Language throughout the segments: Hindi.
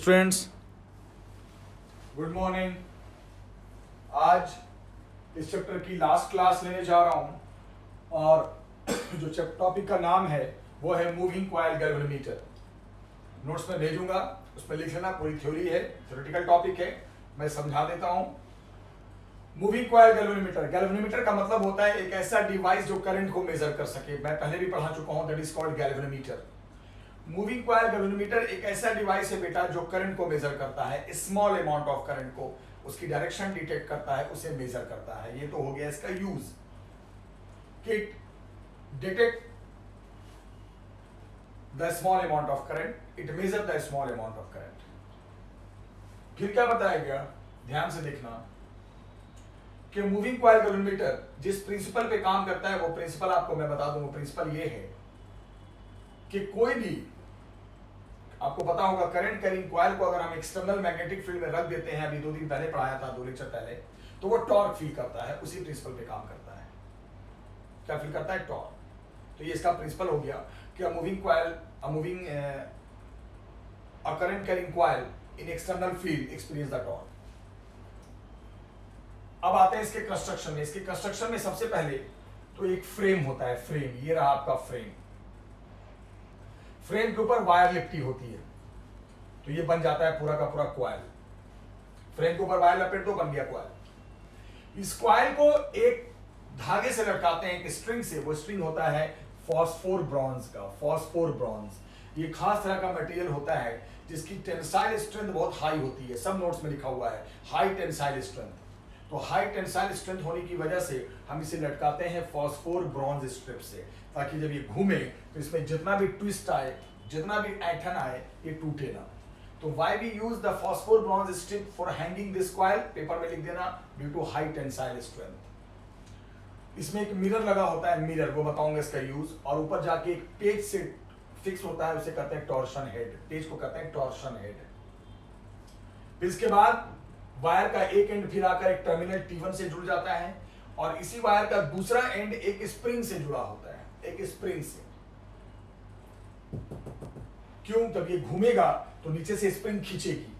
Students, good morning. आज इस चैप्टर की लास्ट क्लास लेने जा रहा हूं और जो टॉपिक का नाम है वो है मूविंग कॉइल गैल्वेनोमीटर। नोट्स में भेजूंगा, उसमें लिख लेना। पूरी थ्योरी है, थ्योरेटिकल टॉपिक है, मैं समझा देता हूं। मूविंग कॉइल गैल्वेनोमीटर, गैल्वेनोमीटर का मतलब होता है एक ऐसा डिवाइस जो करंट को मेजर कर सके। मैं पहले भी पढ़ा चुका हूं, that is called galvanometer. Moving coil galvanometer एक ऐसा डिवाइस है बेटा जो करंट को मेजर करता है, स्मॉल अमाउंट ऑफ करंट को, उसकी डायरेक्शन डिटेक्ट करता है, उसे मेजर करता है। ये तो हो गया इसका यूज, कि detect the small amount of current, it measure the small amount of current. फिर क्या बताया गया, ध्यान से देखना कि मूविंग कॉइल गैल्वेनोमीटर जिस प्रिंसिपल पे काम करता है, वो प्रिंसिपल आपको मैं बता दूं। वो प्रिंसिपल ये है कि कोई भी, आपको पता होगा, करंट कैरिंग कॉइल को अगर हम एक्सटर्नल मैग्नेटिक फील्ड में रख देते हैं, अभी 2 दिन पहले पढ़ाया था, 2 लेक्चर पहले, तो वो टॉर्क फील करता है। उसी प्रिंसिपल पे काम करता है। क्या फील करता है? टॉर्क। तो ये इसका प्रिंसिपल हो गया कि a current carrying coil in external field experience the torque. अब आते हैं इसके कंस्ट्रक्शन में। इसके कंस्ट्रक्शन में सबसे पहले तो एक फ्रेम होता है। फ्रेम, ये रहा आपका फ्रेम। फ्रेम के ऊपर वायर लिपटी होती है, तो ये बन जाता है पूरा का पूरा कॉइल। फ्रेम के ऊपर वायर लपेट दो, बन गया कॉइल। इस कॉइल को एक धागे से लटकाते हैं, एक स्ट्रिंग से। वो स्ट्रिंग होता है फॉस्फोर ब्रॉन्ज का। फॉस्फोर ब्रॉन्ज ये खास तरह का मटेरियल होता है जिसकी टेंसाइल स्ट्रेंथ बहुत हाई होती है। सब नोट्स में लिखा हुआ है हाई टेंसाइल स्ट्रेंथ। तो हाई टेंसाइल स्ट्रेंथ होने की वजह से हम इसे लटकाते हैं फॉस्फोर ब्रॉन्ज स्ट्रिप से, ताकि जब ये घूमे तो इसमें जितना भी ट्विस्ट आए, जितना भी ऐठन आए, ये टूटे ना। तो why we use the phosphor bronze strip for hanging this coil, paper में लिख देना, due to high tensile strength. इसमें एक मिरर लगा होता है, मिरर, वो बताऊंगा इसका यूज। और ऊपर जाके एक पेज से फिक्स होता है, उसे कहते हैं टॉर्शन हेड। पेज को कहते हैं टॉर्शन हेड। फिर इसके बाद वायर का एक एंड फिर आकर एक टर्मिनल T1 से जुड़ जाता है, और इसी वायर का दूसरा एंड एक स्प्रिंग से जुड़ा होता है, एक स्प्रिंग से। क्यों? जब ये घूमेगा तो नीचे से स्प्रिंग खींचेगी,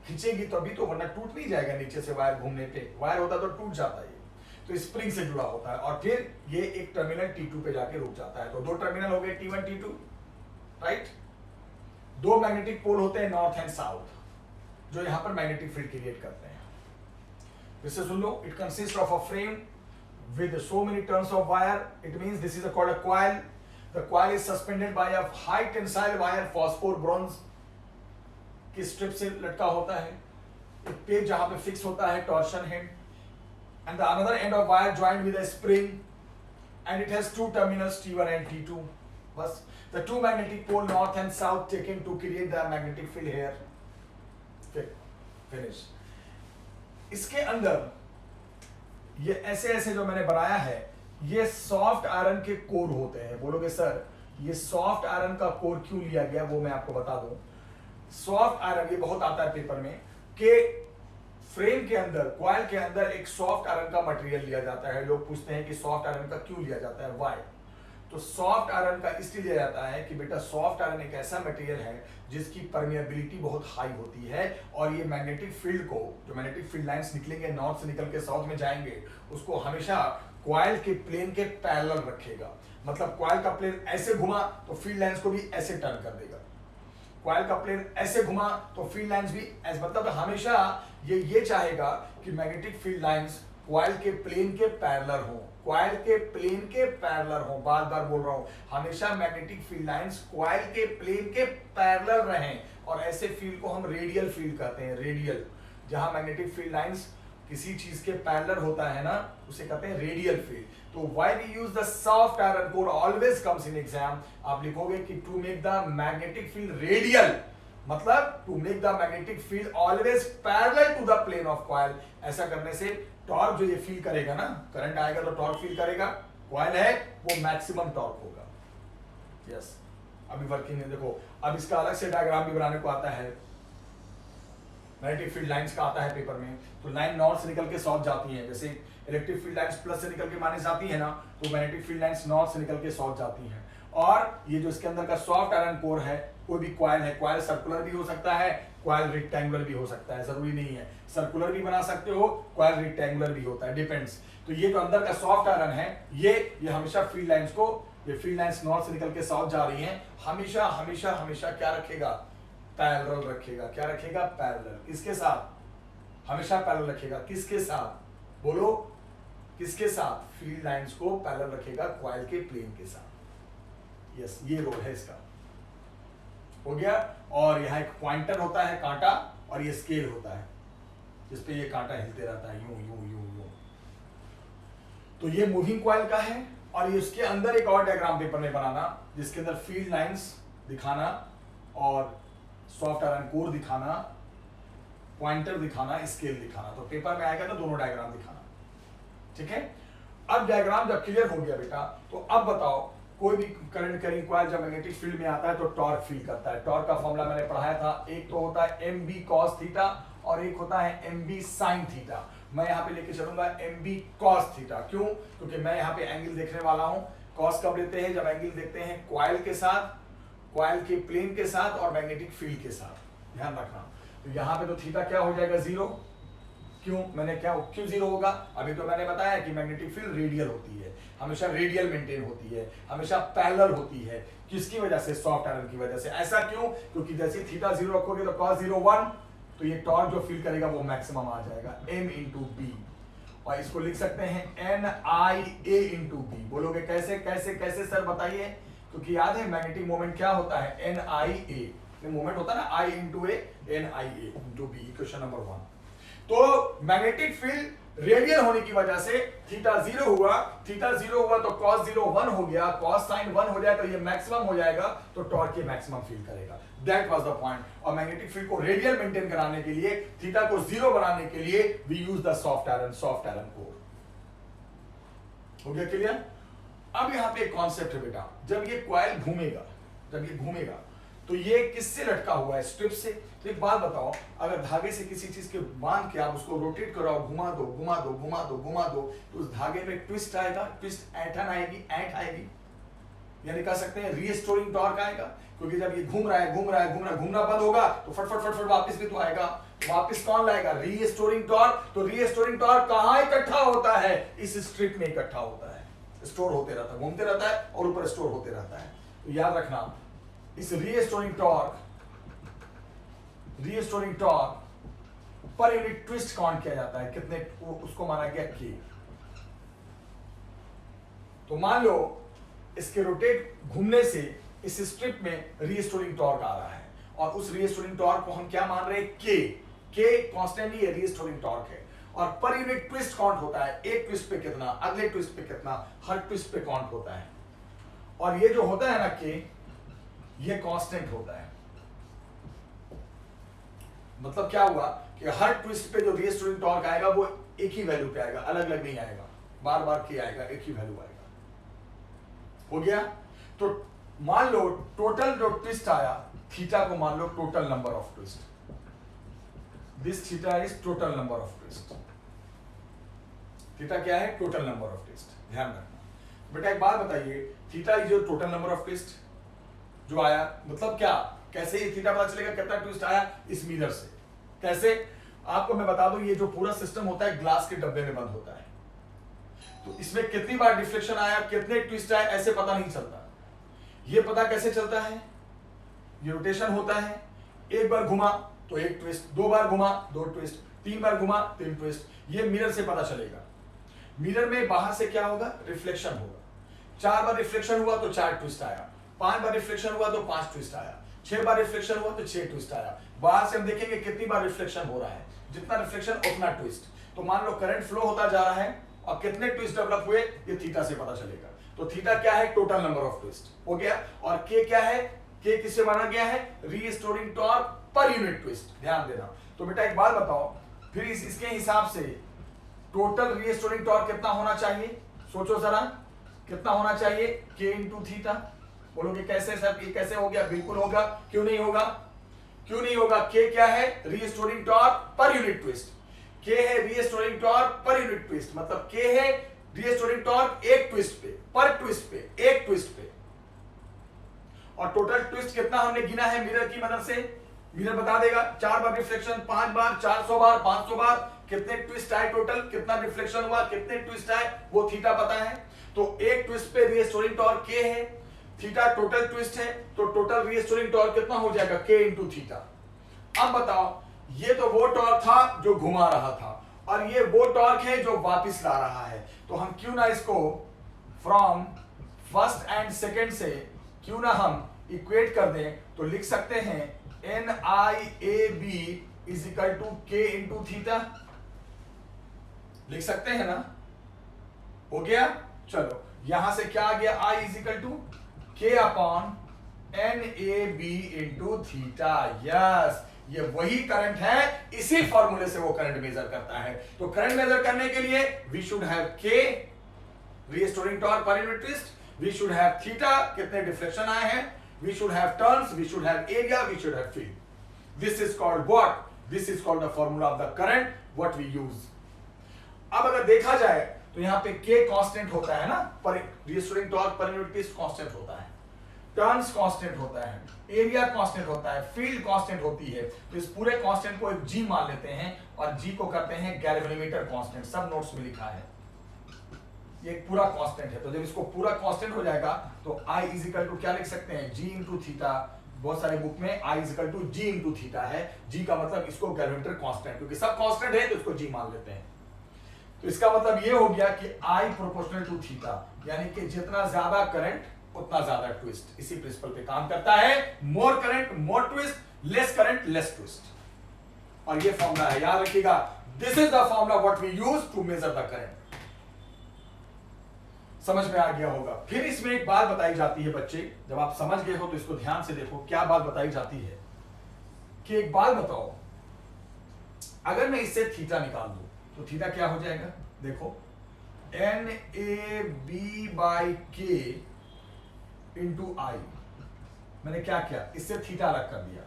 खींचेगी तभी तो, वरना टूट नहीं जाएगा नीचे से। वायर घूमने पे, वायर होता तो टूट जाता है। तो स्प्रिंग से जुड़ा होता है, और फिर ये एक टर्मिनल T2 पे जाके रुक जाता है। तो 2 टर्मिनल हो गए, T1 T2, right. 2 magnetic pole होते हैं, नॉर्थ एंड साउथ, जो यहां पर मैग्नेटिक फील्ड क्रिएट करते हैं। इससे सुन लो, it consist of a frame with so many turns of wire. It means this is called a coil. The coil is suspended by a high tensile wire, phosphor bronze की स्ट्रिप से लटका होता है। एक पेज जहां पे फिक्स होता है, torsion head, and the another end of wire joined with a spring, and it has 2 terminals, T1 and T2. बस the 2 magnetic pole north and south taken to create the magnetic field here. Finish. इसके अंदर ये ऐसे ऐसे जो मैंने बनाया है, ये सॉफ्ट आयरन के कोर होते हैं। बोलोगे सर ये सॉफ्ट आयरन का कोर क्यों लिया गया, वो मैं आपको बता दूं। सॉफ्ट आयरन, ये बहुत आता है पेपर में, कि फ्रेम के अंदर, कॉइल के अंदर एक सॉफ्ट आयरन का मटेरियल लिया जाता है। लोग पूछते हैं कि सॉफ्ट आयरन का क्यों लिया जाता है, व्हाई? तो सॉफ्ट आयरन का इसलिए लिया जाता है कि बेटा सॉफ्ट आयरन एक ऐसा मटेरियल है जिसकी परमिएबिलिटी बहुत हाई होती है, और ये मैग्नेटिक फील्ड को, जो मैग्नेटिक फील्ड लाइंस निकलेंगे, नॉर्थ से निकल के साउथ में जाएंगे, उसको हमेशा कॉइल के प्लेन के पैरेलल रखेगा। मतलब कॉइल का प्लेन ऐसे घुमा तो फील्ड लाइंस को भी ऐसे टर्न कर देगा। कॉइल का प्लेन ऐसे घुमा तो फील्ड लाइंस भी ऐसे, मतलब हमेशा ये चाहेगा कि मैग्नेटिक फील्ड लाइंस कॉइल के प्लेन के पैरेलल हो, कॉइल के प्लेन के पैरेलल हो। बार बार बोल रहा हूं, हमेशा मैग्नेटिक फील्ड लाइंस कॉइल के प्लेन के पैरेलल रहें, और ऐसे फील्ड को हम रेडियल फील्ड कहते हैं। रेडियल, जहां मैग्नेटिक फील्ड लाइंस किसी चीज के पैरेलल होता है ना, उसे कहते हैं रेडियल फील्ड। तो why we use the soft iron core, always comes in exam. आप लिखोगे कि to make the magnetic field radial, मतलब to make the magnetic field always parallel to the plane of coil. ऐसा करने से टॉर्क जो ये फील करेगा ना, करंट आएगा तो टॉर्क फील करेगा, कॉइल है वो मैक्सिमम टॉर्क होगा। यस, अभी वर्किंग है, देखो। अब इसका अलग से डायग्राम भी बनाने को आता है, मैग्नेटिक फील्ड लाइंस का आता है पेपर में। तो लाइन नॉर्थ से निकल के साउथ जाती है, जैसे इलेक्ट्रिक फील्ड लाइंस प्लस से निकल के माइनस जाती है ना, तो मैग्नेटिक फील्ड लाइंस नॉर्थ से निकल के साउथ जाती हैं। और ये जो इसके अंदर का सॉफ्ट आयरन कोर है, कोई भी कॉइल है, कॉइल सर्कुलर भी हो सकता है, कॉइल रेक्टेंगुलर भी हो सकता है, जरूरी नहीं है सर्कुलर भी बना सकते हो, कॉइल रेक्टेंगुलर भी होता है, डिपेंड्स। तो ये जो अंदर का सॉफ्ट आयरन है ये हमेशा फील्ड लाइंस को, ये फील्ड लाइंस नॉर्थ से निकल के साउथ जा रही हैं, हमेशा हमेशा हमेशा क्या रखेगा, पैरेलल रखेगा। क्या रखेगा, पैरेलल। किसके साथ, हमेशा पैरेलल रखेगा। किसके साथ, बोलो किसके साथ, फील्ड लाइंस को पैरेलल रखेगा कॉइल के प्लेन के साथ। यस, ये रोल है इसका, हो गया। और यहाँ एक पॉइंटर होता है कांटा, और ये स्केल होता है जिसपे ये कांटा हिलते रहता है यूं यूं यूं यूं। तो ये मूविंग कॉइल का है। और ये उसके अंदर एक और डायग्राम पेपर में बनाना जिसके अंदर फील्ड लाइंस दिखाना और सॉफ्ट आयरन कोर दिखाना, पॉइंटर दिखाना, स्केल दिखाना। तो पेपर में आएगा तो दोनों डायग्राम दिखाना, ठीक है। अब डायग्राम जब क्लियर हो गया बेटा, तो अब बताओ कोई भी करंट कैरिंग कॉइल जब मैग्नेटिक फील्ड में आता है तो टॉर्क फील करता है। टॉर्क का फॉर्मूला मैंने पढ़ाया था, एक तो होता है एम बी कॉस थीटा और एक होता है एम बी साइन थीटा। मैं यहाँ पे लेके चलूंगा एम बी कॉस थीटा। क्यों, क्योंकि मैं यहाँ पे एंगल देखने वाला हूँ। कॉस कब लेते हैं, जब एंगल देखते हैं कॉइल के साथ, कॉइल के प्लेन के साथ और मैग्नेटिक फील्ड के साथ, ध्यान रखना। तो यहाँ पे तो थीटा क्या हो जाएगा, जीरो। क्यों, मैंने क्यों जीरो होगा, अभी तो मैंने बताया कि मैग्नेटिक फील्ड रेडियल होती है, हमेशा रेडियल मेंटेन होती है, हमेशा पैरेलल होती है। किसकी वजह से, सॉफ्ट आयरन की वजह से। ऐसा क्यों, क्योंकि जैसे थीटा जीरो रखोगे तो cos 0 1, तो ये टॉर्क जो फील करेगा वो मैक्सिमम आ जाएगा m इंटू बी। और इसको लिख सकते हैं NIA इंटू बी। बोलोगे कैसे कैसे कैसे सर बताइए, क्योंकि याद है मैग्नेटिक मोमेंट क्या होता है, NIA मोमेंट होता है ना, I into A NIA into B, question number 1। तो मैग्नेटिक फील्ड रेडियल होने की वजह से थीटा जीरो हुआ, थीटा जीरो हुआ तो cos 0 1 हो गया, cos sin 1 हो जाए तो ये मैक्सिमम हो जाएगा, तो टॉर्क ये मैक्सिमम फील करेगा। That was the point. और मैग्नेटिक फील्ड को रेडियल मेंटेन कराने के लिए, थीटा को जीरो बनाने के लिए we use the soft iron core. हो गया क्लियर। अब यहाँ पे एक कॉन्सेप्ट है बेटा, जब ये कॉइल घूमेगा, जब ये घूमेगा तो ये किससे लटका हुआ है, स्ट्रिप से। तो एक बात बताओ, अगर धागे से किसी चीज के बांध के आप उसको रोटेट कराओ, घुमा दो घुमा दो घुमा दो घुमा दो, तो उस धागे में ट्विस्ट आएगा, ट्विस्ट ऐंठन आएगी, ऐंठ आएगी, यानी कह सकते हैं रीस्टोरिंग टॉर्क आएगा। क्योंकि जब ये घूम रहा है घूम रहा है घूम रहा है, घूमना बंद होगा तो फट फट फट फट वापस भी तो आएगा। वापस कौन लाएगा, रीस्टोरिंग टॉर्क। तो रीस्टोरिंग टॉर्क कहां इकट्ठा होता है, इस स्ट्रिप में इकट्ठा होता है, स्टोर होते रहता है, घूमते रहता है और ऊपर स्टोर होते रहता है। तो याद रखना, इस restoring torque per unit twist count किया जाता है, कितने, उसको माना गया के। तो मान लो इसके रोटेट घूमने से इस स्ट्रिप में रीस्टोरिंग टॉर्क आ रहा है, और उस रीस्टोरिंग टॉर्क को हम क्या मान रहे हैं, के कांस्टेंट ही रीस्टोरिंग टॉर्क है। और पर यूनिट ट्विस्ट काउंट होता है, एक ट्विस्ट पे कितना, अगले ट्विस्ट पे कितना, हर ट्विस्ट पे काउंट होता है। और ये जो होता है ना के, ये कांस्टेंट होता है। मतलब क्या हुआ कि हर ट्विस्ट पे जो रीस्टोरिंग टॉर्क आएगा वो एक ही वैल्यू पे आएगा, अलग अलग नहीं आएगा, बार बार के आएगा, एक ही वैल्यू आएगा। हो गया। तो मान लो टोटल जो ट्विस्ट आया, थीटा को मान लो total number of twist, this theta is total number of twist. Theta क्या है, टोटल नंबर ऑफ ट्विस्ट, ध्यान रखना बेटा। एक बात बताइए, theta is your total number of twist जो आया, मतलब क्या, कैसे ये थीटा पता चलेगा कितना ट्विस्ट आया, इस मिरर से। कैसे, आपको मैं बता दूं, ये जो पूरा सिस्टम होता है ग्लास के डब्बे में बंद होता है, तो इसमें कितनी बार डिफ्लेक्शन आया, कितने ट्विस्ट आए, ऐसे पता नहीं चलता। ये पता कैसे चलता है, ये रोटेशन होता है, एक बार घुमा तो एक ट्विस्ट, दो बार घुमा दो ट्विस्ट, तीन बार घुमा तीन ट्विस्ट, ये मिरर से पता चलेगा। मिरर में बाहर से क्या होगा, रिफ्लेक्शन होगा। 4 बार रिफ्लेक्शन हुआ तो 4 ट्विस्ट आया, 5 बार रिफ्लेक्शन हुआ तो 5 ट्विस्ट आया, 6 बार रिफ्लेक्शन हुआ तो 6 ट्विस्ट आया। बाहर से हम देखेंगे कितनी बार रिफ्लेक्शन हो रहा है, जितना रिफ्लेक्शन उतना ट्विस्ट। तो मान लो करंट फ्लो होता जा रहा है और कितने ट्विस्ट डेवलप हुए, ये थीटा से पता चलेगा। तो थीटा क्या है, टोटल नंबर ऑफ ट्विस्ट, हो गया। और के क्या है, के किससे माना गया है, restoring torque per unit twist, ध्यान देना। तो बेटा एक बात बताओ, फिर इसके हिसाब से टोटल रीस्टोरिंग टॉर्क कितना होना चाहिए, सोचो जरा, कितना होना चाहिए, के इंटू थीटा। बोलोगे कैसे सर, ये कैसे हो गया, बिल्कुल होगा, क्यों नहीं होगा, क्यों नहीं होगा। के क्या है, restoring torque per unit twist, के है restoring torque per unit twist, मतलब के है रीस्टोरिंग टॉर्क एक ट्विस्ट पे, पर ट्विस्ट पे, एक ट्विस्ट पे। और टोटल ट्विस्ट कितना हमने गिना है मिरर की मदद से, मिरर बता देगा 4 बार रिफ्लेक्शन, 5 बार, 400 बार, 500 बार, कितने ट्विस्ट आए टोटल, कितना रिफ्लेक्शन हुआ, कितने ट्विस्ट आए, वो थीटा पता है। तो एक ट्विस्ट पे रीस्टोरिंग टॉर्क के है, थीटा टोटल ट्विस्ट है, तो टोटल रीस्टोरिंग टॉर्क कितना हो जाएगा, के इंटू थीटा। अब बताओ, ये तो वो टॉर्क था जो घुमा रहा था, और ये वो टॉर्क है जो वापस ला रहा है। तो हम क्यों ना इसको फ्रॉम फर्स्ट एंड सेकेंड से क्यों ना हम इक्वेट कर दें, तो लिख सकते हैं N I A B is equal to K into theta, लिख सकते हैं ना, हो गया। चलो यहां से क्या आ गया, I is equal to K upon N A B into theta. Yes, ये वही करंट है, इसी फॉर्मूले से वो करंट मेजर करता है। तो करंट मेजर करने के लिए we should have K restoring torque per unit twist, we should have theta कितने डिफ्लेक्शन आए हैं, we should have turns, we should have area, we should have field. This is called what, this is called the formula of the current what we use. अब अगर देखा जाए तो यहां पे के कांस्टेंट होता है ना, पर restoring torque per unit twist constant होता है, टर्न्स कांस्टेंट होता है, एरिया कांस्टेंट होता है, फील्ड कांस्टेंट होती है। तो इस पूरे कांस्टेंट को एक जी मान लेते हैं और जी को करते हैं गैल्वेनोमीटर कांस्टेंट, सब नोट्स में लिखा है। ये एक पूरा कांस्टेंट है, तो जब इसको पूरा कांस्टेंट हो जाएगा तो I इज इक्वल टू क्या लिख सकते हैं, G इंटू थीटा। बहुत सारे बुक में I is equal to G into theta है, G का मतलब इसको गैल्वेनोमीटर कांस्टेंट, क्योंकि सब कांस्टेंट है तो इसको G मान लेते हैं। तो इसका मतलब ये हो गया कि I प्रोपोर्शनल टू थीटा, यानी कि जितना ज्यादा करंट उतना ज्यादा ट्विस्ट, इसी प्रिंसिपल पे काम करता है। More current more twist, less current less twist. और ये फॉर्मूला है, याद रखिएगा, this is the formula what we use to measure the current. समझ में आ गया होगा। फिर इसमें एक बात बताई जाती है बच्चे, जब आप समझ गए हो तो इसको ध्यान से देखो, क्या बात बताई जाती है कि एक बात बताओ, अगर मैं इससे थीटा निकाल दूं तो थीटा क्या हो जाएगा, देखो एन ए बी बाई के इंटू आई। मैंने क्या किया, इससे थीटा अलग कर दिया।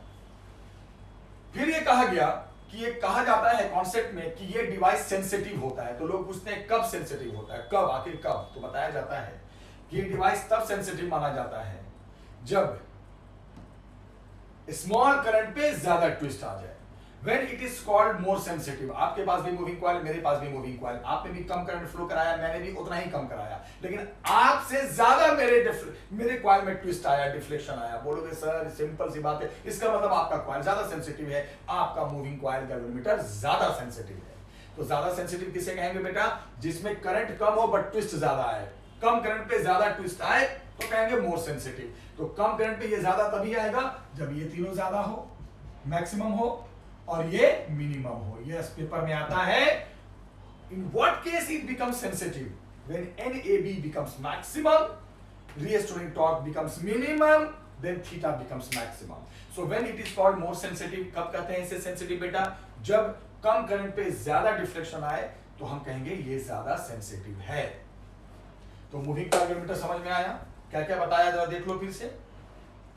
फिर ये कहा गया कि ये कहा जाता है कॉन्सेप्ट में कि ये डिवाइस सेंसिटिव होता है। तो लोग पूछते हैं कब सेंसिटिव होता है, कब, आखिर कब, तो बताया जाता है कि ये डिवाइस तब सेंसिटिव माना जाता है जब स्मॉल करंट पे ज्यादा ट्विस्ट आ जाए। When it is called more sensitive, आपके पास भी मूविंग कॉइल, मेरे पास भी मूविंग कॉइल, आपने भी कम करंट फ्लो कराया, मैंने भी उतना ही कम कराया, लेकिन आपसे ज्यादा मेरे कॉइल में ट्विस्ट आया, डिफ्लेक्शन आया। बोलोगे सर सिंपल सी बात है, इसका मतलब आपका कॉइल ज्यादा सेंसिटिव है, आपका मूविंग कॉइल गैल्वेनोमीटर ज्यादा सेंसिटिव है। तो ज्यादा सेंसिटिव किसे कहेंगे बेटा, जिसमें करंट कम हो बट ट्विस्ट ज्यादा आए। कम करंट पे ज्यादा ट्विस्ट आए तो कहेंगे मोर सेंसिटिव। तो कम करंट पे ये ज्यादा तभी आएगा जब ये तीनों ज्यादा हो, मैक्सिमम हो और ये मिनिमम हो। यस, पेपर में आता है in what case it becomes sensitive, when NAB becomes maximum, restoring torque becomes minimum, then theta becomes maximum. So when it is called more sensitive, कब कहते हैं इसे सेंसिटिव बेटा, जब कम करंट पे ज्यादा डिफ्लेक्शन आए तो हम कहेंगे ये ज्यादा सेंसिटिव है। तो मूविंग गैल्वेनोमीटर समझ में आया, क्या क्या बताया, जरा देख लो फिर से।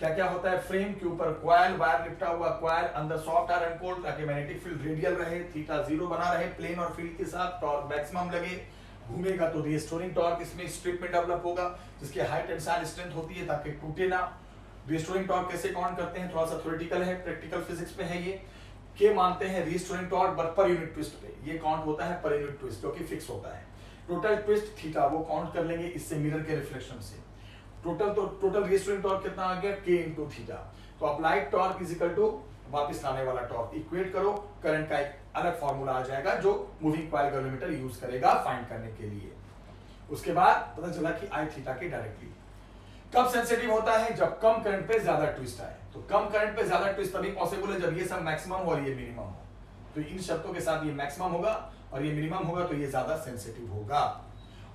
क्या क्या होता है, फ्रेम के ऊपर कॉइल, वायर लिपटा हुआ कॉइल, अंदर सॉफ्ट आयरन कोर ताकि मैग्नेटिक फील्ड रेडियल रहे, थीटा 0 बना रहे, प्लेन और फील्ड के साथ टॉर्क मैक्सिमम लगे, घूमेगा तो रीस्टोरिंग टॉर्क इसमें स्ट्रिप में डेवलप होगा, जिसकी हाई टेंसाइल स्ट्रेंथ होती है ताकि टूटे ना। रीस्टोरिंग टॉर्क कैसे काउंट करते हैं, थोड़ा सा थ्योरेटिकल है, प्रैक्टिकल फिजिक्स पे है ये। के मानते हैं रीस्टोरिंग टॉर्क बट पर यूनिट ट्विस्ट पे, ये काउंट होता है पर यूनिट ट्विस्ट जो कि फिक्स होता है। टोटल ट्विस्ट थीटा वो काउंट कर लेंगे इससे मिरर के रिफ्लेक्शन से। टोटल रीस्टोरिंग टॉर्क कितना आ गया, के इंटू थीटा। तो applied torque is equal to वापस लाने वाला टॉर्क, इक्वेट करो, करंट का एक अलग फॉर्मूला आ जाएगा जो मूविंग कॉइल गैल्वेनोमीटर यूज करेगा फाइंड करने के लिए। उसके बाद पता चला कि आई थीटा के डायरेक्टली। कब सेंसिटिव होता है, जब कम करंट पे ज्यादा ट्विस्ट आए। तो कम करंट पे ज्यादा ट्विस्ट तभी पॉसिबल है जब ये सब मैक्सिमम हो और ये मिनिमम हो। तो इन शर्तों के साथ ये मैक्सिमम होगा और ये मिनिमम होगा तो ये ज्यादा सेंसिटिव होगा।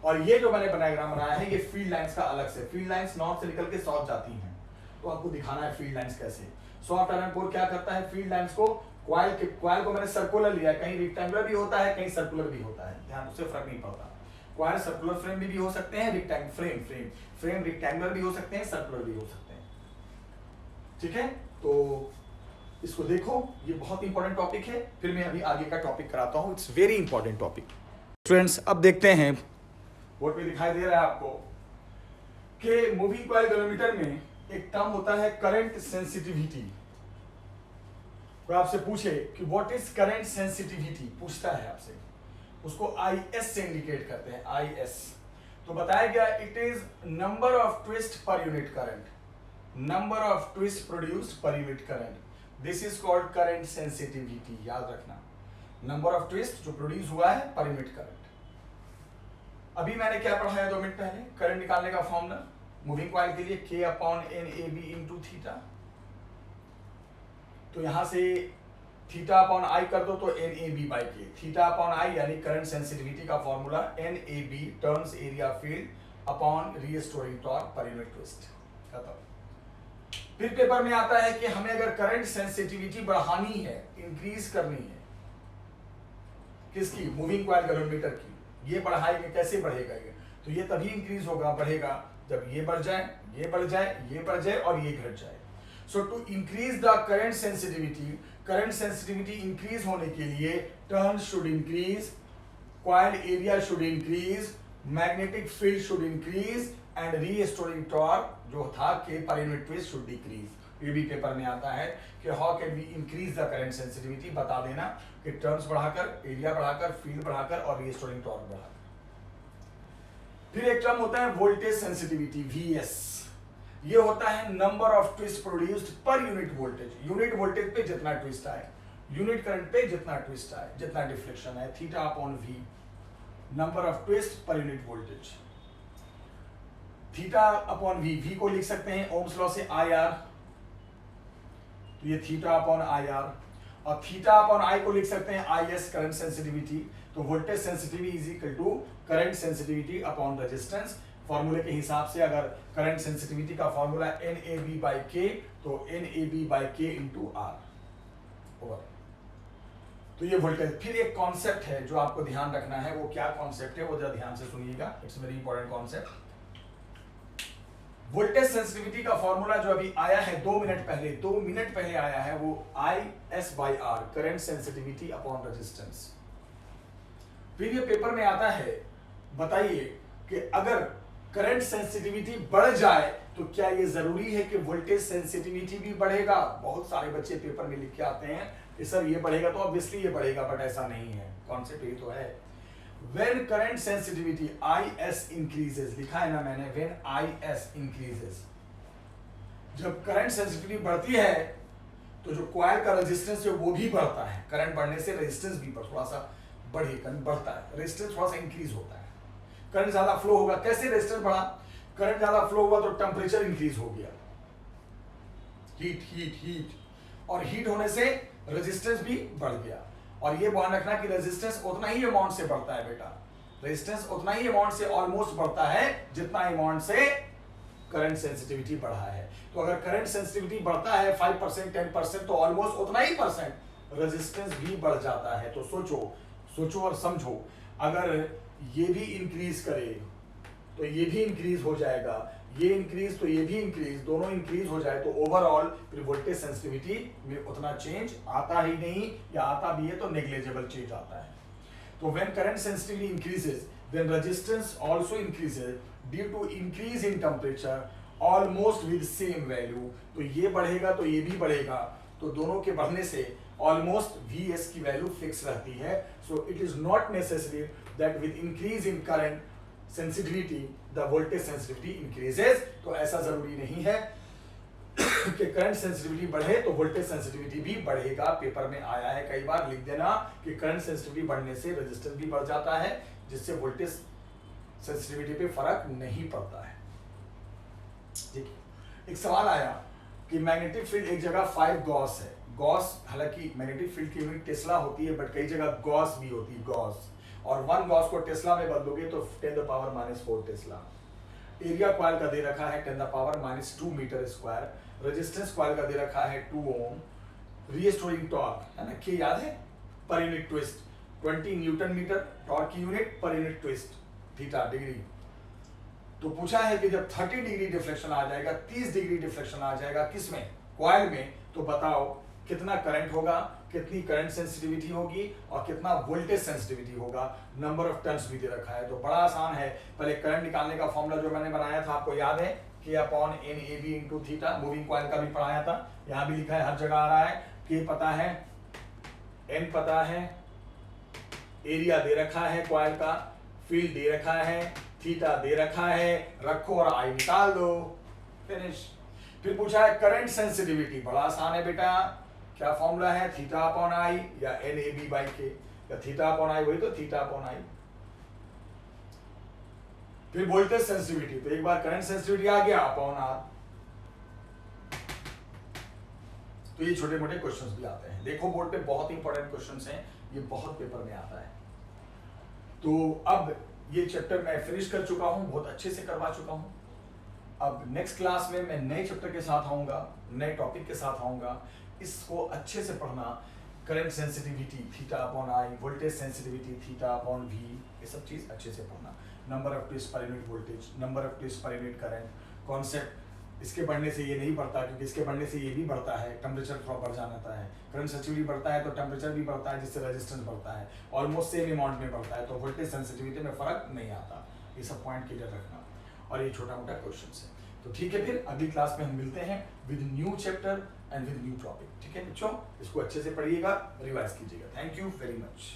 और ये जो मैंने डायग्राम बनाया है ये फील्ड लाइंस का अलग से, फील्ड लाइंस नॉर्थ से निकल के साउथ जाती हैं, तो आपको दिखाना है फील्ड लाइंस कैसे। सॉफ्ट आयरन कोर क्या करता है, फील्ड लाइंस को कॉइल को मैंने सर्कुलर लिया है, कहीं रेक्टेंगुलर भी होता है कहीं सर्कुलर भी होता है, ध्यान उससे फर्क नहीं पड़ता। कॉइल सर्कुलर फ्रेम भी हो सकते हैं, फ्रेम रेक्टेंगुलर भी हो सकते हैं, सर्कुलर भी हो सकते हैं। ठीक है, तो इसको देखो, ये बहुत इंपॉर्टेंट टॉपिक है। फिर मैं अभी आगे का टॉपिक कराता हूँ, it's very important topic. Students अब देखते हैं बोर्ड पे दिखाई दे रहा है आपको कि मूविंग कॉइल गैल्वेनोमीटर में एक टर्म होता है करंट सेंसिटिविटी। कोई आपसे पूछे कि व्हाट इज करंट सेंसिटिविटी, पूछता है आपसे, उसको IS से इंडिकेट करते हैं, IS। तो बताया गया it is number of twist per unit current, number of twist produced पर unit current, this is called current sensitivity. याद रखना, नंबर ऑफ ट्विस्ट जो प्रोड्यूस हुआ है पर यूनिट करंट। अभी मैंने क्या पढ़ाया 2 मिनट पहले, करंट निकालने का फॉर्मूला मूविंग कॉइल के लिए K/NAB इंटू थीटा। तो यहां से θ/I कर दो तो NAB/K, θ/I यानी करंट सेंसिटिविटी का formula NAB turns area field upon restoring torque per unit twist. खत्म। फिर पेपर में आता है कि हमें अगर करंट सेंसिटिविटी बढ़ानी है, इंक्रीज करनी है, किसकी, मूविंग कॉइल गैल्वेनोमीटर की, ये बढ़ाएंगे, कैसे बढ़ेगा ये, तो ये तभी इंक्रीज होगा, बढ़ेगा जब ये बढ़ जाए, ये बढ़ जाए, ये बढ़ जाए और ये घट जाए। So to increase the current sensitivity increase होने के लिए turn should increase, coil area should increase, magnetic field should increase and restoring torque जो था K पर यूनिट ट्विस्ट शुड डिक्रीज। ये भी पेपर में आता है कि how can we increase the current sensitivity, बता देना कि टर्न्स बढ़ाकर, एरिया बढ़ाकर, फील्ड बढ़ाकर और रीस्टोरिंग टॉर्क बढ़ाकर। फिर एक टर्म होता है वोल्टेज सेंसिटिविटी, VS। ये होता है नंबर ऑफ ट्विस्ट प्रोड्यूस्ड पर यूनिट वोल्टेज, यूनिट वोल्टेज पे जितना ट्विस्ट आए, यूनिट करंट पे जितना ट्विस्ट आए, जितना डिफ्लेक्शन है, θ/V, number of twist per unit voltage. θ/V, V को लिख सकते हैं ओम्स लॉ से IR, तो ये θ/IR, और θ/I को लिख सकते हैं IS, करंट सेंसिटिविटी। तो voltage sensitivity is equal to current sensitivity upon resistance. फॉर्मूले के हिसाब से अगर करंट सेंसिटिविटी का फॉर्मूला NAB/K, तो NAB/K इंटू R ओवर। तो ये वोल्टेज। फिर एक कॉन्सेप्ट है जो आपको ध्यान रखना है, वो क्या कॉन्सेप्ट है वो जरा ध्यान से सुनिएगा, it's very important concept. Voltage sensitivity का फॉर्मूला जो अभी आया है 2 मिनट पहले आया है, वो IS/R, current sensitivity upon resistance. फिर ये पेपर में आता है, बताइए कि अगर करंट सेंसिटिविटी बढ़ जाए तो क्या ये जरूरी है कि वोल्टेज सेंसिटिविटी भी बढ़ेगा। बहुत सारे बच्चे पेपर में लिख के आते हैं कि सर ये बढ़ेगा तो ऑब्वियसली ये बढ़ेगा, बट ऐसा नहीं है, कॉन्सेप्ट ये तो है। When current sensitivity IS increases, लिखा है ना मैंने, when IS increases, जब करंट सेंसिटिविटी बढ़ती है तो जो कॉइल का रेजिस्टेंस है वो भी बढ़ता है। करंट बढ़ने से रेजिस्टेंस भी थोड़ा सा बढ़ता है, रेजिस्टेंस थोड़ा सा इंक्रीज होता है। करंट ज्यादा फ्लो होगा, कैसे रेजिस्टेंस बढ़ा, करंट ज्यादा फ्लो हुआ तो टेम्परेचर इंक्रीज हो गया, हीट, और हीट होने से रेजिस्टेंस भी बढ़ गया। और ये ध्यान रखना कि रेजिस्टेंस उतना ही अमाउंट से बढ़ता है बेटा, रेजिस्टेंस उतना ही अमाउंट से ऑलमोस्ट बढ़ता है जितना अमाउंट से करंट सेंसिटिविटी बढ़ा है। तो अगर करंट सेंसिटिविटी बढ़ता है 5%, 10%, तो ऑलमोस्ट उतना ही परसेंट रेजिस्टेंस भी बढ़ जाता है। तो सोचो और समझो, अगर ये भी इंक्रीज करे तो ये भी इंक्रीज हो जाएगा, ये इंक्रीज तो ये भी इंक्रीज, दोनों इंक्रीज हो जाए तो ओवरऑल फिर वोल्टेज सेंसिटिविटी में उतना चेंज आता ही नहीं, या आता भी है तो नेग्लिजिबल चेंज आता है। तो when current sensitivity increases then resistance also increases due to increase in temperature almost with same value. तो ये बढ़ेगा तो ये भी बढ़ेगा, तो दोनों के बढ़ने से ऑलमोस्ट VS की वैल्यू फिक्स रहती है। So it is not necessary that with increase in current sensitivity the voltage sensitivity increases. तो ऐसा जरूरी नहीं है कि करंट सेंसिटिविटी बढ़े तो वोल्टेज सेंसिटिविटी भी बढ़ेगा। पेपर में आया है कई बार, लिख देना कि करंट सेंसिटिविटी बढ़ने से रेजिस्टेंस भी बढ़ जाता है, जिससे वोल्टेज सेंसिटिविटी पे फर्क नहीं पड़ता है। ठीक है। एक सवाल आया कि मैग्नेटिक फील्ड एक जगह 5 गॉस है, गॉस, हालांकि मैग्नेटिक फील्ड की यूनिट टेस्ला होती है, बट कई जगह गॉस भी होती है, गॉस, और 1 गॉस को टेस्ला में बदलोगे तो 10⁻⁴ टेस्ला। एरिया कॉइल का दे रखा है 10⁻⁻² मीटर स्क्वायर, रेजिस्टेंस कॉइल का दे रखा है 2 ओम, रीस्टोरिंग टॉर्क है ना, के याद है, per unit twist 20 newton metre, torque की unit per unit twist theta degree. तो पूछा है कि जब 30 डिग्री डिफ्लेक्शन आ जाएगा, 30 डिग्री डिफ्लेक्शन आ जाएगा किसमें, कॉइल में, तो बताओ कितना करंट होगा, कितनी करंट सेंसिटिविटी होगी और कितना वोल्टेज सेंसिटिविटी होगा। नंबर ऑफ टर्न्स भी दे रखा है। तो बड़ा आसान है, पहले करंट निकालने का फॉर्मूला जो मैंने बनाया था आपको याद है, K/NAB into theta, moving coil का भी पढ़ाया था, यहाँ भी लिखा है, हर जगह आ रहा है, के पता है, एन पता है, एरिया दे रखा है कॉइल का, फील्ड दे रखा है, थीटा दे रखा है, रखो और आई निकाल दो, फिनिश। फिर पूछा है करंट सेंसिटिविटी, बड़ा आसान है बेटा, क्या फॉर्मूला है, थीटा अपॉन आई या एन ए बी बाई के, या थीटा अपॉन आई वही तो थीटा अपॉन आई। फिर वोल्टेज सेंसिटिविटी, तो एक बार करंट सेंसिटिविटी आ गया अपॉन आर। तो ये छोटे मोटे क्वेश्चंस भी आते हैं, देखो बोर्ड पे बहुत इंपॉर्टेंट क्वेश्चंस हैं, ये बहुत पेपर में आता है। तो अब ये चैप्टर मैं फिनिश कर चुका हूं, बहुत अच्छे से करवा चुका हूं। अब नेक्स्ट क्लास में मैं नए चैप्टर के साथ आऊंगा, नए टॉपिक के साथ आऊंगा। इसको अच्छे से पढ़ना, current sensitivity theta upon I, voltage sensitivity theta upon V, ये सब चीज अच्छे से पढ़ना। Number of twist per unit voltage, number of twist per unit current, concept इसके बढ़ने से ये नहीं बढ़ता, क्योंकि इसके बढ़ने से ये भी बढ़ता है, टेम्परेचर थोड़ा बढ़ जाता है, करंट सेंसिटिविटी बढ़ता है तो टेम्परेचर भी बढ़ता है, जिससे रेजिस्टेंस बढ़ता है, ऑलमोस्ट सेम अमाउंट में बढ़ता है, तो वोल्टेज सेंसिटिविटी में फर्क नहीं आता। ये सब पॉइंट क्लियर रखना, और ये छोटा मोटा क्वेश्चन है। तो ठीक है, फिर अगली क्लास में हम मिलते हैं with new chapter and with new topic. ठीक है बच्चों, इसको अच्छे से पढ़िएगा, रिवाइज कीजिएगा। Thank you very much.